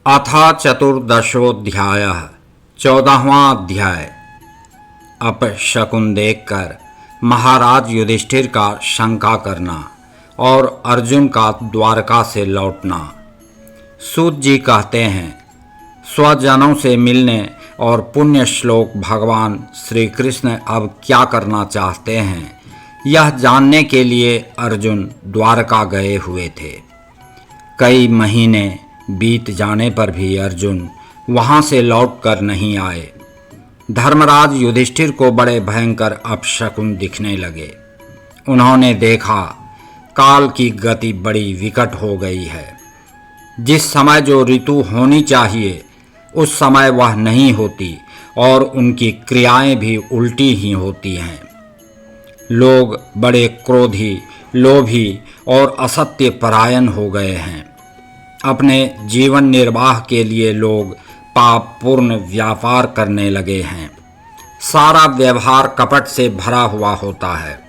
अथ चतुर्दशोऽध्यायः 14वां अध्याय। अपशकुन देखकर महाराज युधिष्ठिर का शंका करना और अर्जुन का द्वारका से लौटना। सूत जी कहते हैं, स्वजनों से मिलने और पुण्य श्लोक भगवान श्री कृष्ण अब क्या करना चाहते हैं, यह जानने के लिए अर्जुन द्वारका गए हुए थे। कई महीने बीत जाने पर भी अर्जुन वहां से लौटकर नहीं आए। धर्मराज युधिष्ठिर को बड़े भयंकर अपशकुन दिखने लगे। उन्होंने देखा काल की गति बड़ी विकट हो गई है। जिस समय जो ऋतु होनी चाहिए उस समय वह नहीं होती और उनकी क्रियाएं भी उल्टी ही होती हैं। लोग बड़े क्रोधी, लोभी और असत्य परायण हो गए हैं। अपने जीवन निर्वाह के लिए लोग पापपूर्ण व्यापार करने लगे हैं। सारा व्यवहार कपट से भरा हुआ होता है।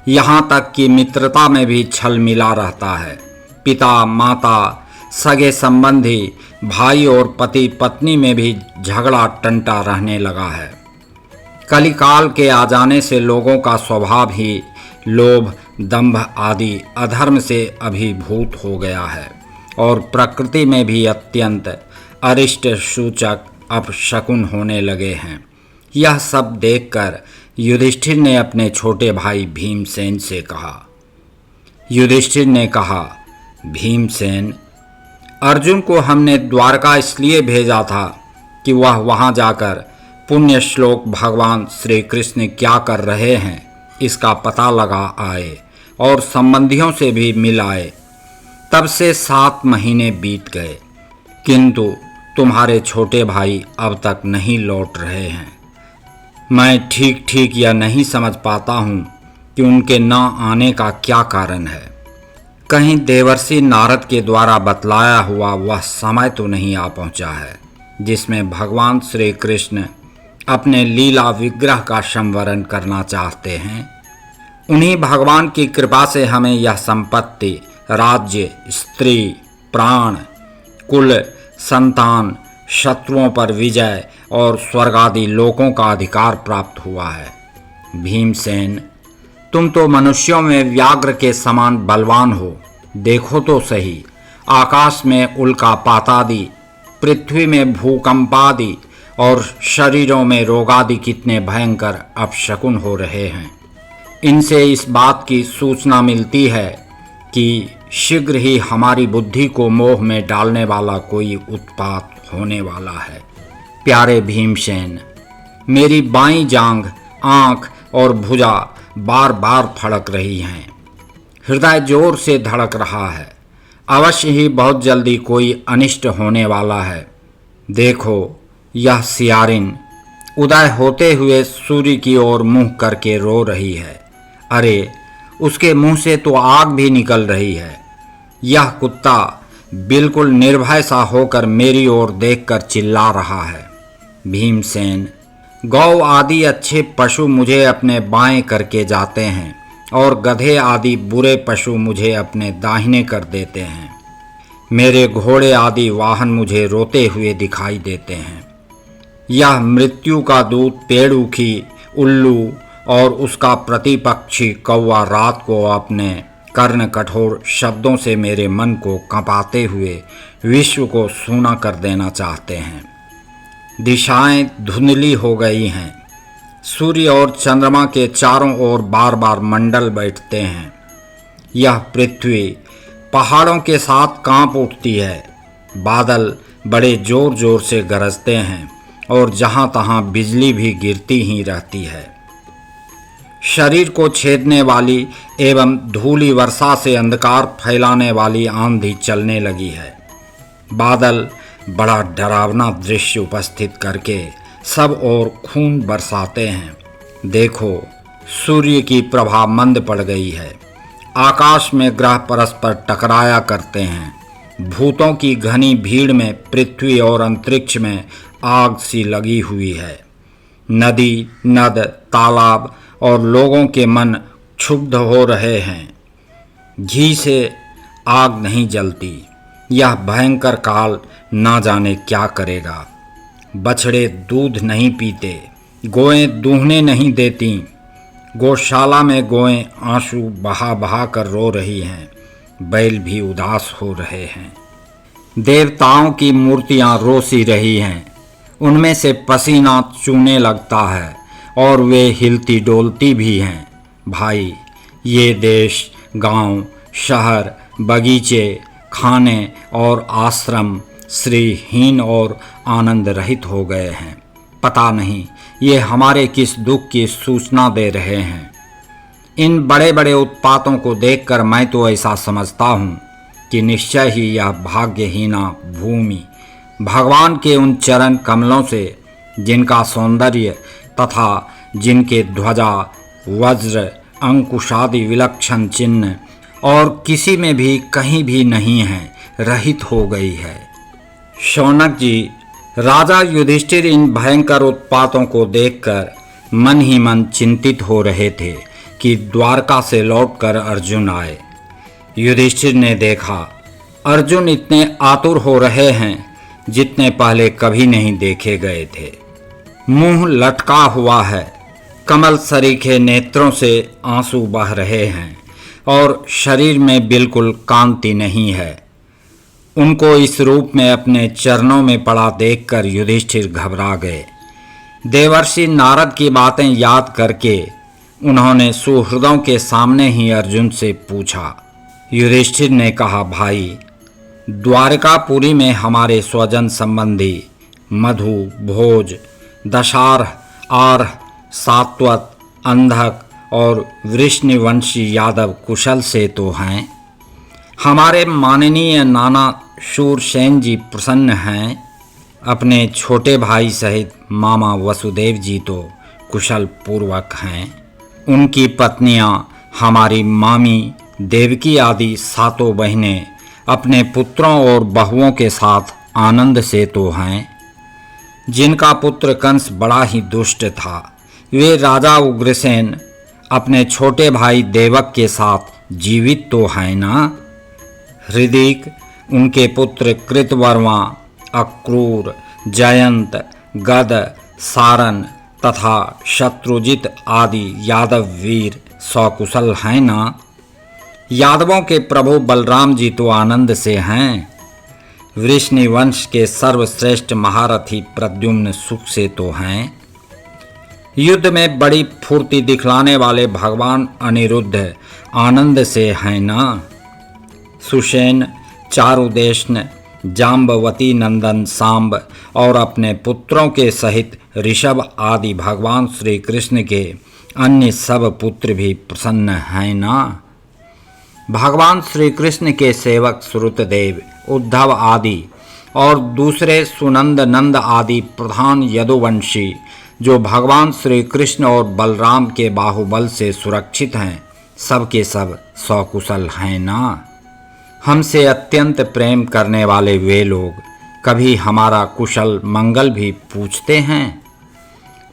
यहाँ तक कि मित्रता में भी छल मिला रहता है। पिता माता, सगे संबंधी, भाई और पति पत्नी में भी झगड़ा टंटा रहने लगा है। कलिकाल के आ जाने से लोगों का स्वभाव ही लोभ, दंभ आदि अधर्म से अभिभूत हो गया है और प्रकृति में भी अत्यंत अरिष्ट सूचक अपशकुन होने लगे हैं। यह सब देखकर युधिष्ठिर ने अपने छोटे भाई भीमसेन से कहा। युधिष्ठिर ने कहा, भीमसेन, अर्जुन को हमने द्वारका इसलिए भेजा था कि वह वहां जाकर पुण्य श्लोक भगवान श्री कृष्ण क्या कर रहे हैं इसका पता लगा आए और संबंधियों से भी मिल आए। तब से 7 महीने बीत गए, किंतु तुम्हारे छोटे भाई अब तक नहीं लौट रहे हैं। मैं ठीक ठीक यह नहीं समझ पाता हूँ कि उनके न आने का क्या कारण है। कहीं देवर्षि नारद के द्वारा बतलाया हुआ वह समय तो नहीं आ पहुँचा है जिसमें भगवान श्री कृष्ण अपने लीला विग्रह का संवरण करना चाहते हैं। उन्हीं भगवान की कृपा से हमें यह संपत्ति, राज्य, स्त्री, प्राण, कुल, संतान, शत्रुओं पर विजय और स्वर्ग आदि लोकों का अधिकार प्राप्त हुआ है। भीमसेन, तुम तो मनुष्यों में व्याघ्र के समान बलवान हो। देखो तो सही, आकाश में उल्कापात आदि, पृथ्वी में भूकंपादि और शरीरों में रोगादि कितने भयंकर अपशकुन हो रहे हैं। इनसे इस बात की सूचना मिलती है कि शीघ्र ही हमारी बुद्धि को मोह में डालने वाला कोई उत्पात होने वाला है। प्यारे भीमसेन, मेरी बाईं जांघ, आंख और भुजा बार बार फड़क रही हैं। हृदय जोर से धड़क रहा है। अवश्य ही बहुत जल्दी कोई अनिष्ट होने वाला है। देखो, यह सियारिन उदय होते हुए सूर्य की ओर मुंह करके रो रही है। अरे, उसके मुंह से तो आग भी निकल रही है। यह कुत्ता बिल्कुल निर्भय सा होकर मेरी ओर देखकर चिल्ला रहा है। भीमसेन, गौ आदि अच्छे पशु मुझे अपने बाएं करके जाते हैं और गधे आदि बुरे पशु मुझे अपने दाहिने कर देते हैं। मेरे घोड़े आदि वाहन मुझे रोते हुए दिखाई देते हैं। यह मृत्यु का दूत पेड़ूखी, उल्लू और उसका प्रतिपक्षी कौवा रात को अपने कर्ण कठोर शब्दों से मेरे मन को कंपाते हुए विश्व को सूना कर देना चाहते हैं। दिशाएं धुंधली हो गई हैं। सूर्य और चंद्रमा के चारों ओर बार बार मंडल बैठते हैं। यह पृथ्वी पहाड़ों के साथ कांप उठती है। बादल बड़े जोर जोर से गरजते हैं और जहां तहां बिजली भी गिरती ही रहती है। शरीर को छेदने वाली एवं धूली वर्षा से अंधकार फैलाने वाली आंधी चलने लगी है। बादल बड़ा डरावना दृश्य उपस्थित करके सब ओर खून बरसाते हैं। देखो, सूर्य की प्रभा मंद पड़ गई है। आकाश में ग्रह परस्पर टकराया करते हैं। भूतों की घनी भीड़ में पृथ्वी और अंतरिक्ष में आग सी लगी हुई है। नदी, नद, तालाब और लोगों के मन क्षुब्ध हो रहे हैं। घी से आग नहीं जलती। यह भयंकर काल ना जाने क्या करेगा। बछड़े दूध नहीं पीते, गोएं दूहने नहीं देती, गौशाला में गोएं आंसू बहा बहा कर रो रही हैं, बैल भी उदास हो रहे हैं। देवताओं की मूर्तियां रोसी रही हैं, उनमें से पसीना चूने लगता है और वे हिलती डोलती भी हैं। भाई, ये देश, गांव, शहर, बगीचे, खाने और आश्रम श्रीहीन और आनंद रहित हो गए हैं। पता नहीं ये हमारे किस दुख की सूचना दे रहे हैं। इन बड़े बड़े उत्पातों को देखकर मैं तो ऐसा समझता हूँ कि निश्चय ही यह भाग्यहीना भूमि भगवान के उन चरण कमलों से, जिनका सौंदर्य तथा जिनके ध्वजा, वज्र, अंकुशादि विलक्षण चिन्ह और किसी में भी कहीं भी नहीं है, रहित हो गई है। शौनक जी, राजा युधिष्ठिर इन भयंकर उत्पातों को देखकर मन ही मन चिंतित हो रहे थे कि द्वारका से लौटकर अर्जुन आए। युधिष्ठिर ने देखा अर्जुन इतने आतुर हो रहे हैं जितने पहले कभी नहीं देखे गए थे। मुंह लटका हुआ है, कमल सरीखे नेत्रों से आंसू बह रहे हैं और शरीर में बिल्कुल कांति नहीं है। उनको इस रूप में अपने चरणों में पड़ा देखकर युधिष्ठिर घबरा गए। देवर्षि नारद की बातें याद करके उन्होंने सुहृदों के सामने ही अर्जुन से पूछा। युधिष्ठिर ने कहा, भाई, द्वारकापुरी में हमारे स्वजन संबंधी मधु, भोज, दशार्ह, आर्ह, सात्वत, अंधक और वृष्णिवंशी यादव कुशल से तो हैं। हमारे माननीय नाना शूरसेन जी प्रसन्न हैं। अपने छोटे भाई सहित मामा वसुदेव जी तो कुशल पूर्वक हैं। उनकी पत्नियां हमारी मामी देवकी आदि सातों बहनें अपने पुत्रों और बहुओं के साथ आनंद से तो हैं। जिनका पुत्र कंस बड़ा ही दुष्ट था, वे राजा उग्रसेन अपने छोटे भाई देवक के साथ जीवित तो हैं ना। हृदिक, उनके पुत्र कृतवर्मा, अक्रूर, जयंत, गद, सारन तथा शत्रुजित आदि यादव वीर सकुशल हैं ना। यादवों के प्रभु बलराम जी तो आनंद से हैं। वृष्णिवंश के सर्वश्रेष्ठ महारथी प्रद्युम्न सुख से तो हैं। युद्ध में बड़ी फुर्ती दिखलाने वाले भगवान अनिरुद्ध आनंद से हैं ना। सुषेण, चारुदेशन, जाम्बवती नंदन सांब और अपने पुत्रों के सहित ऋषभ आदि भगवान श्री कृष्ण के अन्य सब पुत्र भी प्रसन्न हैं ना। भगवान श्री कृष्ण के सेवक श्रुतदेव, उद्धव आदि और दूसरे सुनंद नंद आदि प्रधान यदुवंशी जो भगवान श्री कृष्ण और बलराम के बाहुबल से सुरक्षित हैं, सब के सब सकुशल हैं ना। हमसे अत्यंत प्रेम करने वाले वे लोग कभी हमारा कुशल मंगल भी पूछते हैं।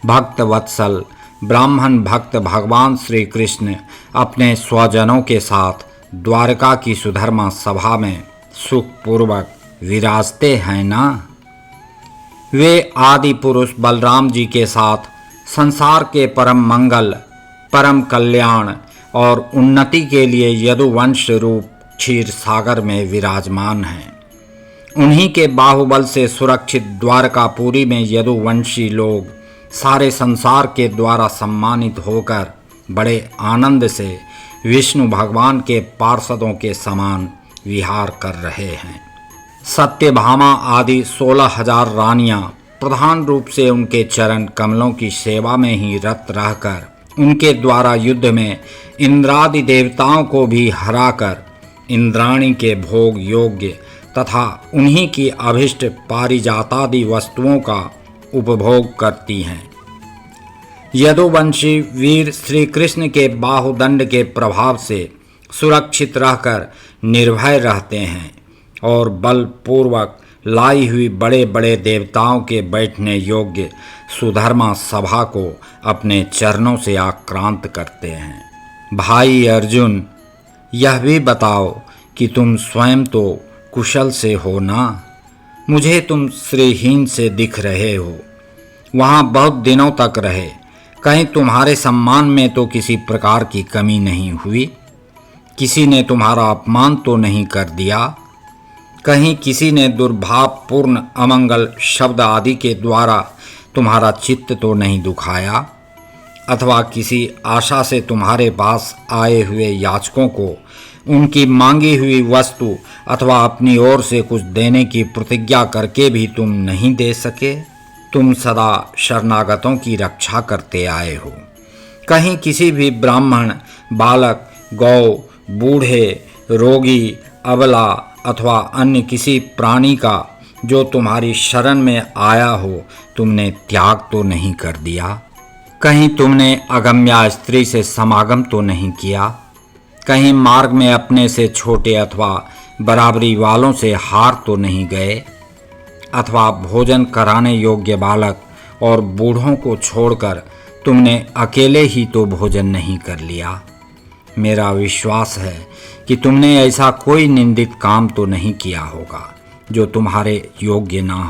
भक्त वत्सल ब्राह्मण भक्त भगवान श्री कृष्ण अपने स्वजनों के साथ द्वारका की सुधर्मा सभा में सुखपूर्वक विराजते हैं ना। वे आदि पुरुष बलराम जी के साथ संसार के परम मंगल, परम कल्याण और उन्नति के लिए यदुवंश रूप क्षीर सागर में विराजमान हैं। उन्हीं के बाहुबल से सुरक्षित द्वारकापुरी में यदुवंशी लोग सारे संसार के द्वारा सम्मानित होकर बड़े आनंद से विष्णु भगवान के पार्षदों के समान विहार कर रहे हैं। सत्यभामा आदि 16,000 रानियां प्रधान रूप से उनके चरण कमलों की सेवा में ही रत रहकर उनके द्वारा युद्ध में इंद्रादि देवताओं को भी हराकर इंद्राणी के भोग योग्य तथा उन्हीं की अभिष्ट पारिजातादि वस्तुओं का उपभोग करती हैं। यदुवंशी वीर श्री कृष्ण के बाहुदंड के प्रभाव से सुरक्षित रहकर निर्भय रहते हैं और बलपूर्वक लाई हुई बड़े बड़े देवताओं के बैठने योग्य सुधर्मा सभा को अपने चरणों से आक्रांत करते हैं। भाई अर्जुन, यह भी बताओ कि तुम स्वयं तो कुशल से हो ना। मुझे तुम श्रीहीन से दिख रहे हो। वहाँ बहुत दिनों तक रहे, कहीं तुम्हारे सम्मान में तो किसी प्रकार की कमी नहीं हुई? किसी ने तुम्हारा अपमान तो नहीं कर दिया? कहीं किसी ने दुर्भावपूर्ण अमंगल शब्द आदि के द्वारा तुम्हारा चित्त तो नहीं दुखाया? अथवा किसी आशा से तुम्हारे पास आए हुए याचकों को उनकी मांगी हुई वस्तु अथवा अपनी ओर से कुछ देने की प्रतिज्ञा करके भी तुम नहीं दे सके? तुम सदा शरणागतों की रक्षा करते आए हो। कहीं किसी भी ब्राह्मण, बालक, गौ, बूढ़े, रोगी, अबला अथवा अन्य किसी प्राणी का जो तुम्हारी शरण में आया हो तुमने त्याग तो नहीं कर दिया? कहीं तुमने अगम्या स्त्री से समागम तो नहीं किया? कहीं मार्ग में अपने से छोटे अथवा बराबरी वालों से हार तो नहीं गए? अथवा भोजन कराने योग्य बालक और बूढ़ों को छोड़कर तुमने अकेले ही तो भोजन नहीं कर लिया? मेरा विश्वास है कि तुमने ऐसा कोई निंदित काम तो नहीं किया होगा जो तुम्हारे योग्य ना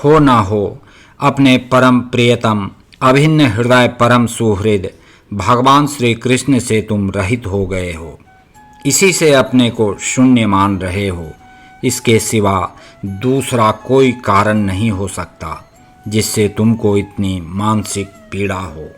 हो ना हो। अपने परम प्रियतम अभिन्न हृदय परम सुहृद भगवान श्री कृष्ण से तुम रहित हो गए हो। इसी से अपने को शून्य मान रहे हो। इसके सिवा दूसरा कोई कारण नहीं हो सकता जिससे तुमको इतनी मानसिक पीड़ा हो।